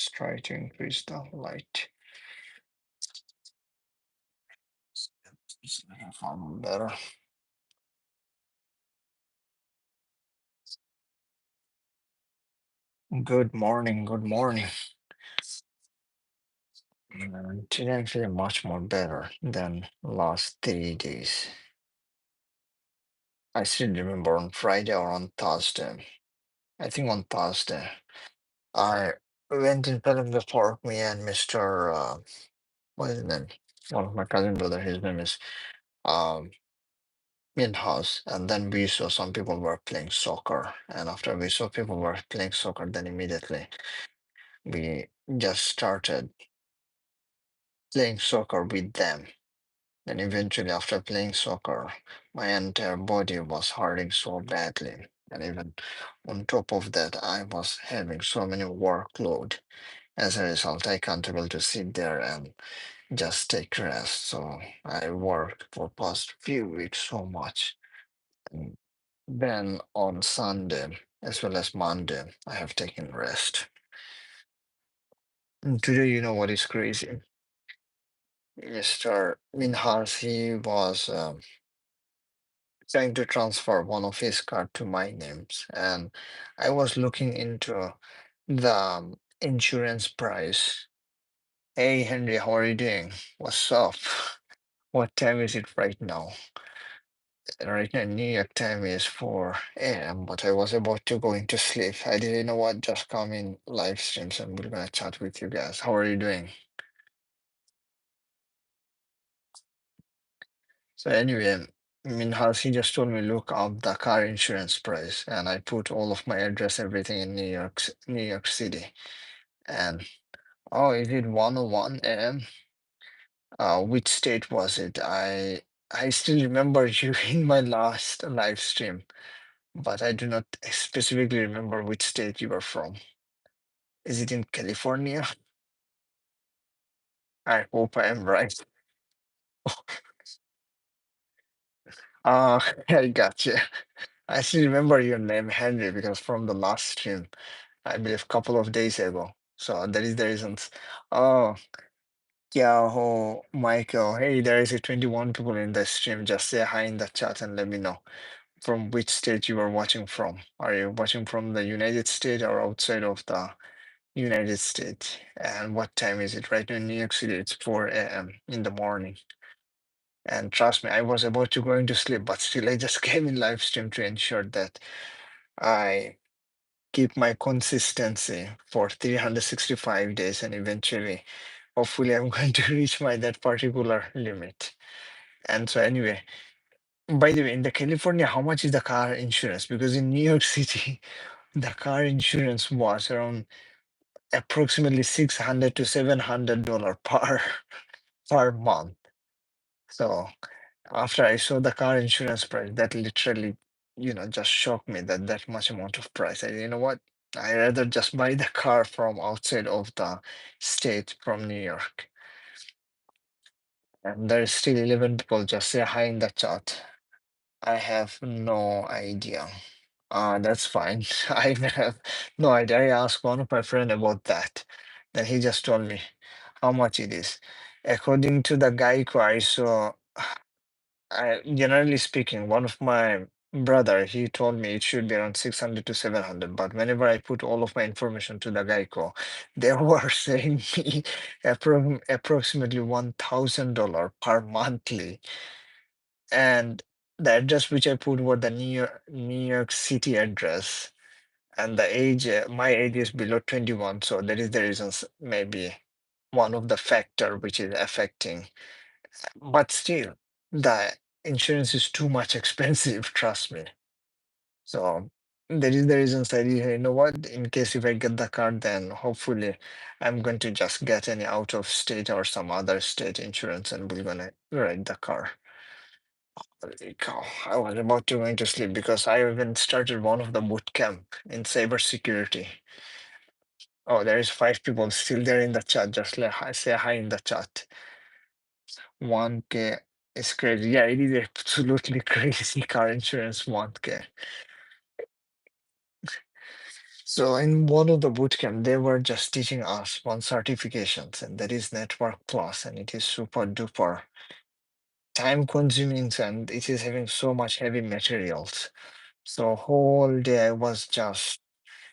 Let's try to increase the light. Better. Good morning. Good morning. Today I'm feeling much more better than last 3 days. I still remember on Friday or on Thursday. I think on Thursday. I went in front of the park, me and Mr. What is his name? One of my cousin brother, his name is um Minhas. And then we saw some people were playing soccer. And after we saw people were playing soccer, then immediately we just started playing soccer with them. Then eventually, after playing soccer, my entire body was hurting so badly. And even on top of that, I was having so many workload. As a result, I can't able to sit there and just take rest. So I worked for past few weeks so much. And then on Sunday as well as Monday, I have taken rest. And today, you know what is crazy? Mr. Minhas, he was trying to transfer one of his card to my names, and I was looking into the insurance price. Hey Henry, how are you doing? What's up? What time is it right now? Right now, New York time is 4 a.m., but I was about to go into sleep. I didn't know what, just come in live streams and we're gonna chat with you guys. How are you doing? So anyway, Minhas, he just told me look up the car insurance price, and I put all of my address, everything in New York City. And oh, is it 101 a.m.? Which state was it? I still remember you in my last live stream, but I do not specifically remember which state you were from. Is it in California? I hope I am right. Ah, I gotcha. I still remember your name, Henry, because from the last stream, I believe couple of days ago. So that is the reasons. Oh, yeah, oh, Michael. Hey, there is a 21 people in the stream. Just say hi in the chat and let me know from which state you are watching from. Are you watching from the United States or outside of the United States? And what time is it? Right now in New York City, it's 4 a.m. in the morning. And trust me, I was about to go into sleep, but still I just came in live stream to ensure that I keep my consistency for 365 days, and eventually hopefully I'm going to reach my that particular limit. And so anyway, by the way, in the California, how much is the car insurance? Because in New York City, the car insurance was around approximately 600 to $700 per month. So after I saw the car insurance price, that literally, just shocked me that that much amount of price. You know what? I rather just buy the car from outside of the state from New York. And there's still 11 people. Just say hi in the chat. I have no idea. That's fine. I have no idea. I asked one of my friend about that. Then he just told me how much it is. According to the Geico, I saw, generally speaking, one of my brother, he told me it should be around 600 to 700. But whenever I put all of my information to the Geico, they were saying me approximately $1,000 per monthly. And the address which I put were the New York City address. And the age, my age is below 21. So that is the reasons, maybe one of the factor which is affecting. But still, the insurance is too much expensive, trust me. So that is the reasons I did, you know what, in case if I get the card, then hopefully I'm going to just get any out of state or some other state insurance and we're gonna ride the car. Holy cow. I was about to going to sleep because I even started one of the boot camp in cybersecurity. Oh, there is 5 people still there in the chat. Just say hi in the chat. 1K is crazy. Yeah, it is absolutely crazy car insurance 1K. So in one of the boot camp, they were just teaching us one certifications, and that is Network Plus, and it is super duper time consuming, and it is having so much heavy materials. So whole day I was just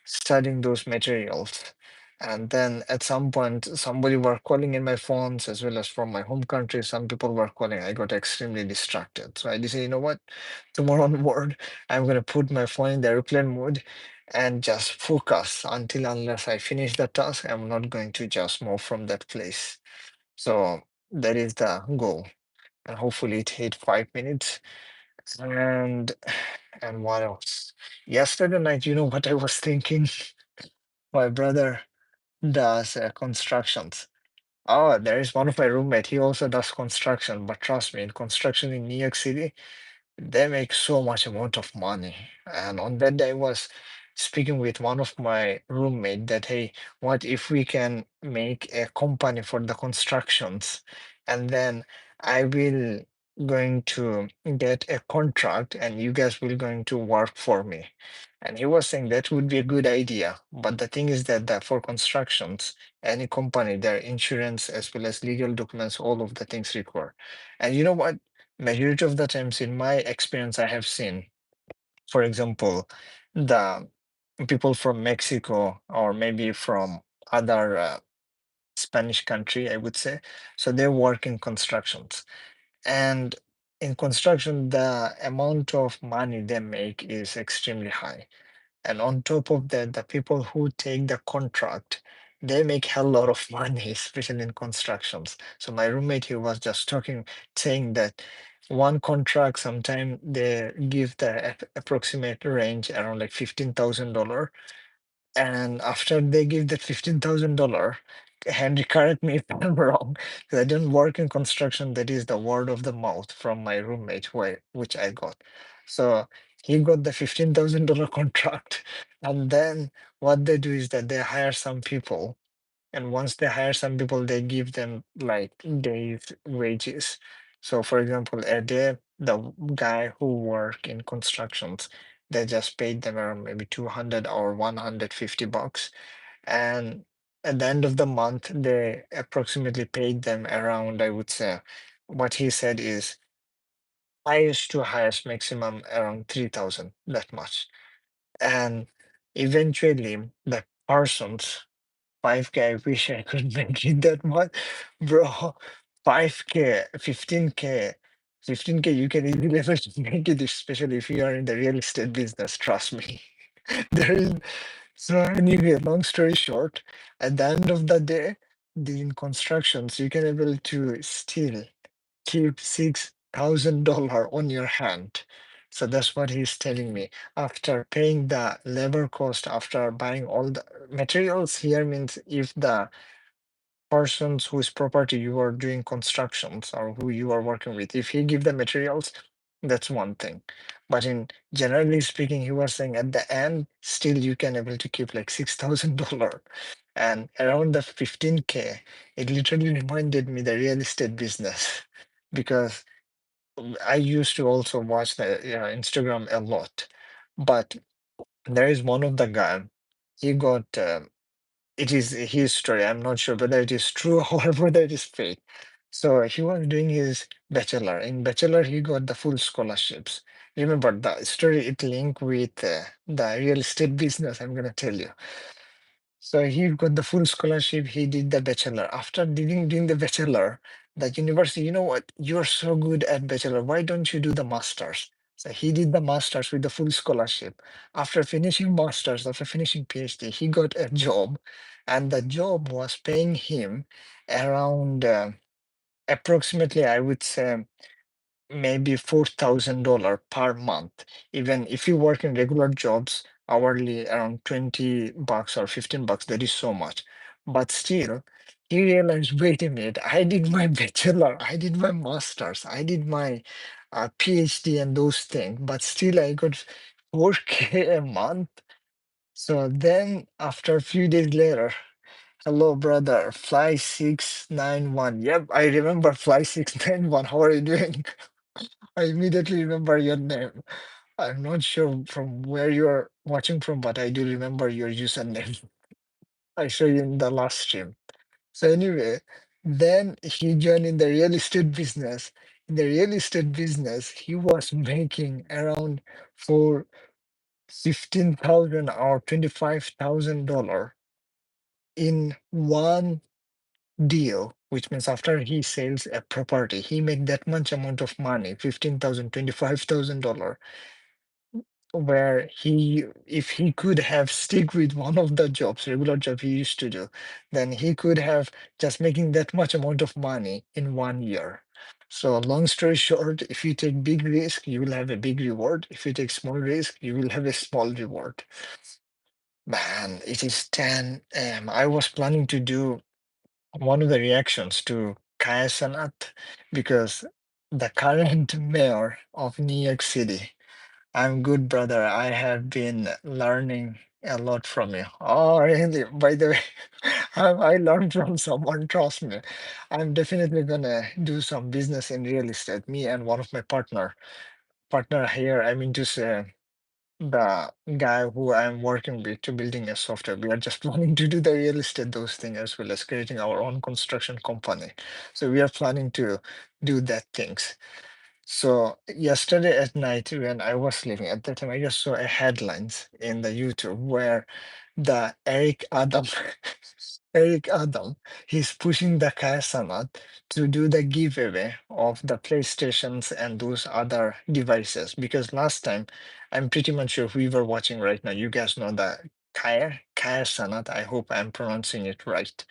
studying those materials. And then at some point, somebody were calling in my phones as well as from my home country. Some people were calling. I got extremely distracted. So I decided, you know what? Tomorrow onward, I'm going to put my phone in the airplane mode and just focus until unless I finish the task. I'm not going to just move from that place. So that is the goal. And hopefully it hit 5 minutes. And and what else? Yesterday night, you know what I was thinking? My brother does constructions. Oh, there is one of my roommate. He also does construction, but trust me, in construction in New York City, they make so much amount of money. And on that day, I was speaking with one of my roommate that, hey, what if we can make a company for the constructions, and then I will going to get a contract and you guys will going to work for me. And he was saying that would be a good idea. But the thing is that for constructions, any company, their insurance as well as legal documents, all of the things require. And you know what? Majority of the times, in my experience, I have seen, for example, the people from Mexico or maybe from other Spanish country, I would say. So they work in constructions. And in construction, the amount of money they make is extremely high. And on top of that, the people who take the contract, they make hell lot of money, especially in constructions. So my roommate, he was just talking, saying that one contract, sometime they give the approximate range around like $15,000. And after they give that $15,000, Henry, correct me if I'm wrong, because I don't work in construction. That is the word of the mouth from my roommate, which I got. So he got the $15,000 contract, and then what they do is that they hire some people, and once they hire some people, they give them like days wages. So for example, a day, the guy who work in constructions, they just paid them around maybe 200 or $150. And at the end of the month, they approximately paid them around, I would say, what he said is highest to highest maximum around 3,000, that much. And eventually the persons 5K, I wish I could make it that much. Bro, 5K, 15K, 15K, you can easily able to make it, especially if you are in the real estate business, trust me. There is so anyway, long story short, at the end of the day, the in constructions, you can able to still keep $6,000 on your hand. So that's what he's telling me. After paying the labor cost, after buying all the materials here means if the persons whose property you are doing constructions or who you are working with, if he give the materials, that's one thing. But in generally speaking, he was saying at the end, still you can able to keep like $6,000. And around the 15K, it literally reminded me the real estate business because I used to also watch the Instagram a lot. But there is one of the guy, he got it is his story. I'm not sure whether it is true or whether it is fake. So he was doing his bachelor. In bachelor, he got the full scholarships. Remember the story it linked with the real estate business. I'm gonna tell you. So he got the full scholarship. He did the bachelor. After doing the bachelor, the university, you know what? You're so good at bachelor. Why don't you do the masters? So he did the masters with the full scholarship. After finishing masters, after finishing PhD, he got a job, and the job was paying him around approximately, I would say, maybe $4,000 per month. Even if you work in regular jobs, hourly around $20 or $15, that is so much. But still, he realized, wait a minute, I did my bachelor, I did my master's, I did my PhD and those things, but still I got 4K a month. So then after a few days later, hello brother, Fly 691. Yep, I remember Fly 691. How are you doing? I immediately remember your name. I'm not sure from where you're watching from, but I do remember your username. I saw you in the last stream. So anyway, then he joined in the real estate business. In the real estate business, he was making around for 15,000 or $25,000 in one deal, which means after he sells a property, he make that much amount of money, 15,000, $25,000, where he, if he could have stick with one of the jobs, regular job he used to do, then he could have just making that much amount of money in 1 year. So long story short, if you take big risk, you will have a big reward. If you take small risk, you will have a small reward. Man, it is 10 a.m. I was planning to do one of the reactions to Kaya Sanat because the current mayor of New York City. I'm good, brother. I have been learning a lot from you. Oh, really? By the way, I learned from someone, trust me. I'm definitely gonna do some business in real estate. Me and one of my partner here, I mean to say the guy who I'm working with to building a software. We are just planning to do the real estate, those things, as well as creating our own construction company. So we are planning to do that things. So yesterday at night when I was sleeping, at that time I just saw a headlines in the YouTube where the Eric Adam Eric Adam, he's pushing the Kaya Sanat to do the giveaway of the PlayStations and those other devices. Because last time, I'm pretty much sure we were watching right now, you guys know the Kaya Sanat. I hope I'm pronouncing it right.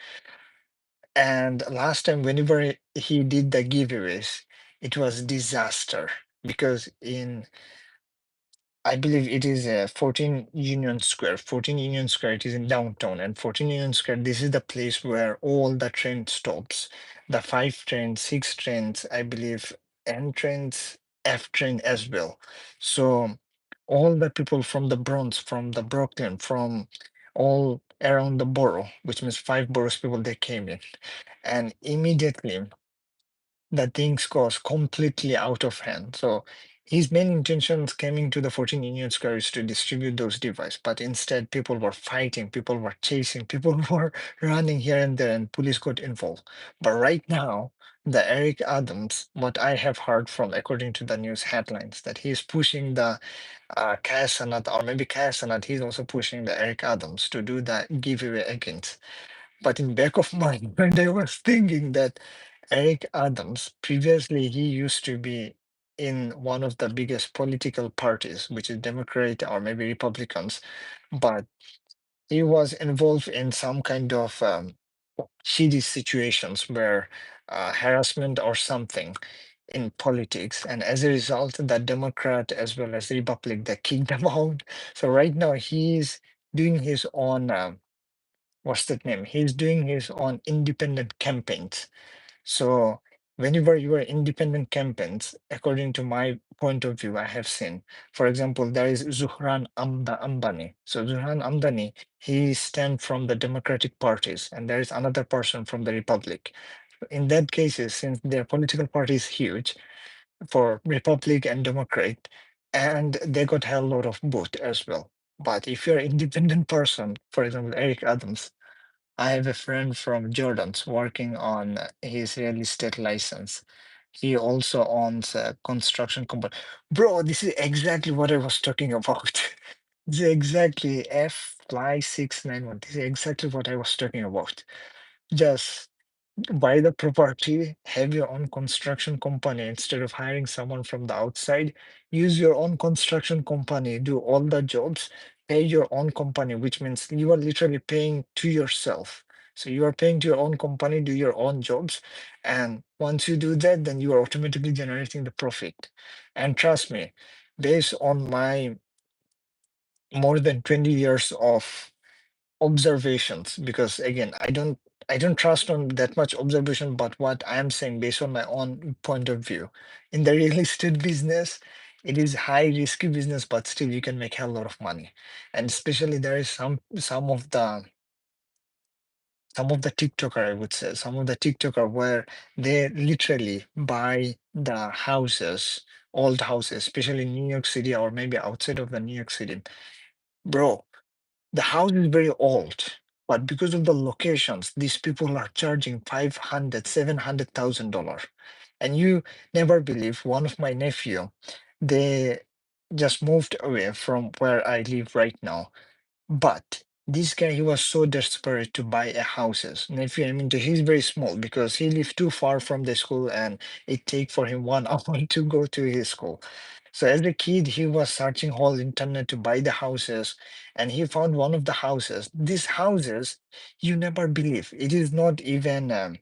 And last time, whenever he did the giveaways, it was disaster because in I believe it is 14 Union Square. 14 Union Square, it is in downtown. And 14 Union Square, this is the place where all the train stops. The five trains, six trains, I believe, N trains, F train as well. So all the people from the Bronx, from the Brooklyn, from all around the borough, which means five boroughs people, they came in. And immediately the things goes completely out of hand. So his main intentions coming to the 14 Union Square is to distribute those devices, but instead people were fighting, people were chasing, people were running here and there, and police got involved. But right now, the Eric Adams, what I have heard from, according to the news headlines, that he's pushing the Kaya Sanat, or maybe Kaya Sanat, he's also pushing the Eric Adams to do the giveaway against. But in back of my mind, I was thinking that Eric Adams, previously he used to be in one of the biggest political parties, which is Democrat or maybe Republicans, but he was involved in some kind of shady situations where harassment or something in politics, and as a result, the Democrat as well as the Republic they kicked him out. So right now he's doing his own. What's that name? He's doing his own independent campaigns. So whenever you are independent campaigns, according to my point of view, I have seen, for example, there is Zuhran Ambani. So Zuhran Amdani, he stands from the Democratic parties, and there is another person from the Republic. In that cases, since their political party is huge for Republic and Democrat, and they got a lot of vote as well. But if you're an independent person, for example, Eric Adams, I have a friend from Jordan's working on his real estate license. He also owns a construction company. Bro, this is exactly what I was talking about. This is exactly F Fly 691. This is exactly what I was talking about. Just buy the property, have your own construction company instead of hiring someone from the outside. Use your own construction company, do all the jobs, pay your own company, which means you are literally paying to yourself. So you are paying to your own company, do your own jobs. And once you do that, then you are automatically generating the profit. And trust me, based on my more than 20 years of observations, because again I don't trust on that much observation, but what I am saying based on my own point of view, in the real estate business, it is high risky business, but still you can make a lot of money. And especially there is some of the some of the TikToker, I would say, some of the TikToker where they literally buy the houses, old houses, especially in New York City or maybe outside of the New York City. Bro, the house is very old, but because of the locations, these people are charging 500, $700,000. And you never believe one of my nephew, they just moved away from where I live right now, but this guy, he was so desperate to buy a houses. And if you, I mean, he's very small because he lived too far from the school, and it take for him 1 hour to go to his school. So as a kid, he was searching whole internet to buy the houses, and he found one of the houses. These houses, you never believe. It is not even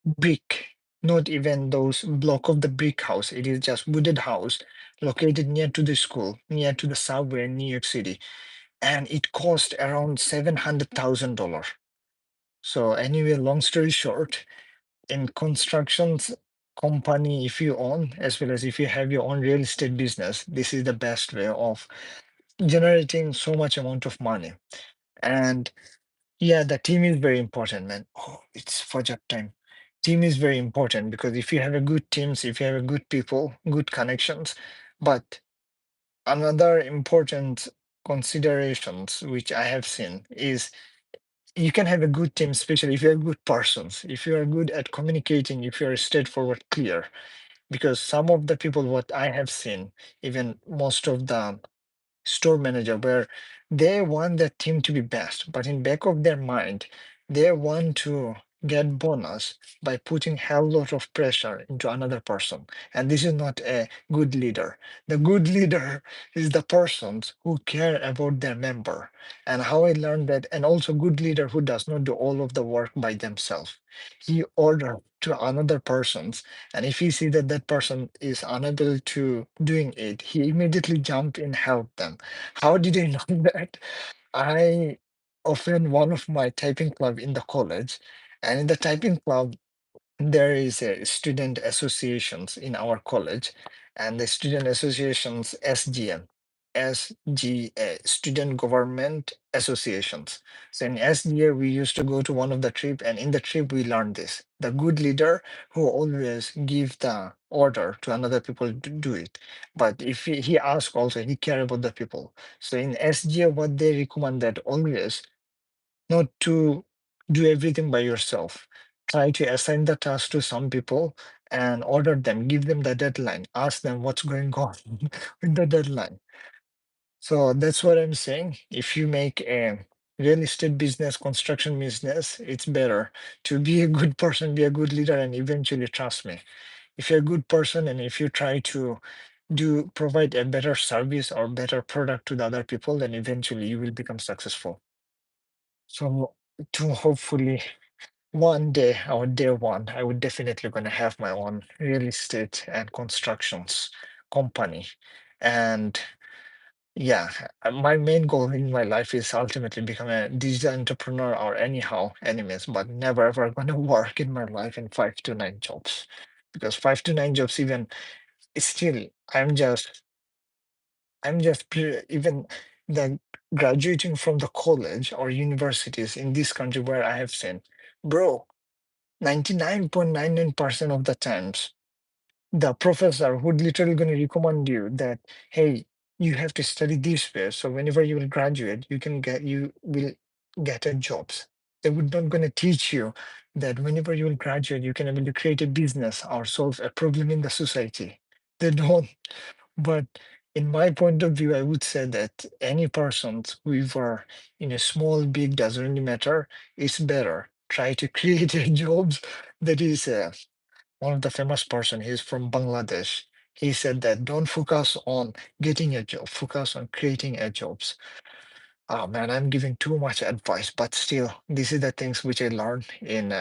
brick, not even those block of the brick house. It is just wooded house located near to the school, near to the subway in New York City, and it cost around $700,000. So anyway, long story short, in constructions company, if you own, as well as if you have your own real estate business, this is the best way of generating so much amount of money. And yeah, the team is very important, man. Oh, it's Fajr time. Team is very important because if you have a good teams, if you have a good people, good connections, but another important considerations which I have seen is you can have a good team, especially if you're good persons, if you are good at communicating, if you're straightforward, clear. Because some of the people, what I have seen, even most of the store manager, where they want their team to be best, but in back of their mind, they want to get bonus by putting hell lot of pressure into another person. And this is not a good leader. The good leader is the persons who care about their member. And how I learned that, and also good leader who does not do all of the work by themselves. He order to another persons, and if he see that that person is unable to doing it, he immediately jump in help them. How did I know that? I often one of my typing club in the college, and in the typing club there is a student associations in our college, and the student associations SGM, SGA, Student Government Associations. So in SGA, we used to go to one of the trip, and in the trip we learned this: the good leader who always give the order to another people to do it. But if he ask also, he care about the people. So in SGA, what they recommend that always not to do everything by yourself. Try to assign the task to some people and order them, give them the deadline, ask them what's going on with the deadline. So that's what I'm saying. If you make a real estate business, construction business, it's better to be a good person, be a good leader, and eventually trust me. If you're a good person and if you try to do provide a better service or better product to the other people, then eventually you will become successful. So to hopefully one day or day one, I would definitely gonna have my own real estate and constructions company. And yeah, my main goal in my life is ultimately become a digital entrepreneur or anyhow, anyways, but never ever gonna work in my life in 5 to 9 jobs. Because 5 to 9 jobs, even still, even the graduating from the college or universities in this country where I have seen, bro, 99.99% of the times, the professor would literally going to recommend you that, hey, you have to study this way. So whenever you will graduate, you will get a jobs. They would not going to teach you that whenever you will graduate, you can able to create a business or solve a problem in the society. They don't. But in my point of view, I would say that any person who are in a small, big, doesn't really matter. It's better. Try to create a jobs that is one of the famous person. He's from Bangladesh. He said that don't focus on getting a job, focus on creating a jobs. Oh man, I'm giving too much advice, but still, this is the things which I learned in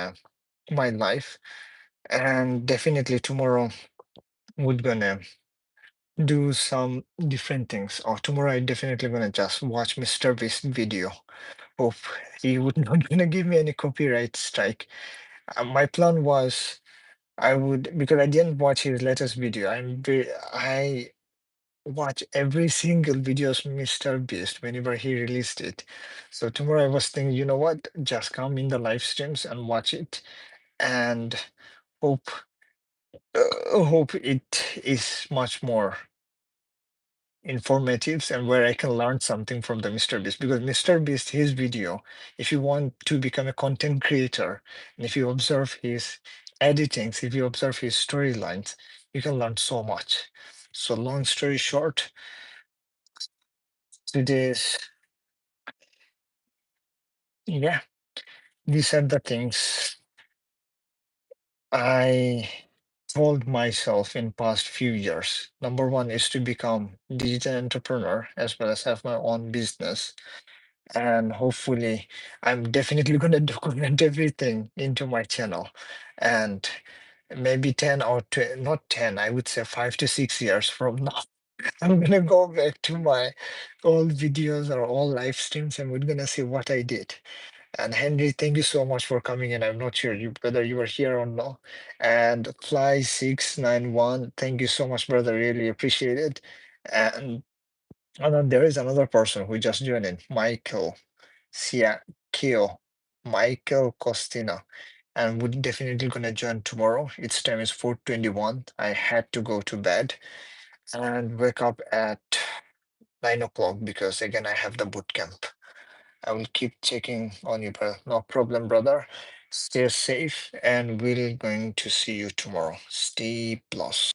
my life. And definitely tomorrow we're gonna do some different things. Or tomorrow I definitely gonna just watch Mr. Beast video. Hope he would not gonna give me any copyright strike. My plan was I would, because I didn't watch his latest video. I watch every single video of Mr. Beast whenever he released it. So tomorrow I was thinking, you know what? Just come in the live streams and watch it, and hope hope it is much more informative and where I can learn something from the Mr. Beast, because Mr. Beast, his video, if you want to become a content creator and if you observe his editings, if you observe his storylines, you can learn so much. So long story short, today's, yeah, these are the things I told myself in past few years. Number one is to become digital entrepreneur as well as have my own business. And hopefully I'm definitely going to document everything into my channel. And maybe 10 or not 10, I would say 5 to 6 years from now, I'm going to go back to my old videos or all live streams and we're going to see what I did. And Henry, thank you so much for coming in. I'm not sure whether you were here or not. And Fly691, thank you so much, brother. Really appreciate it. And then there is another person who just joined in, Michael. Sia Keo, Michael Costina, and we're definitely gonna join tomorrow. Its time is 4:21. I had to go to bed and wake up at 9 o'clock because again I have the boot camp. I will keep checking on you, brother. No problem, brother. Stay safe, and we're going to see you tomorrow. Stay blessed.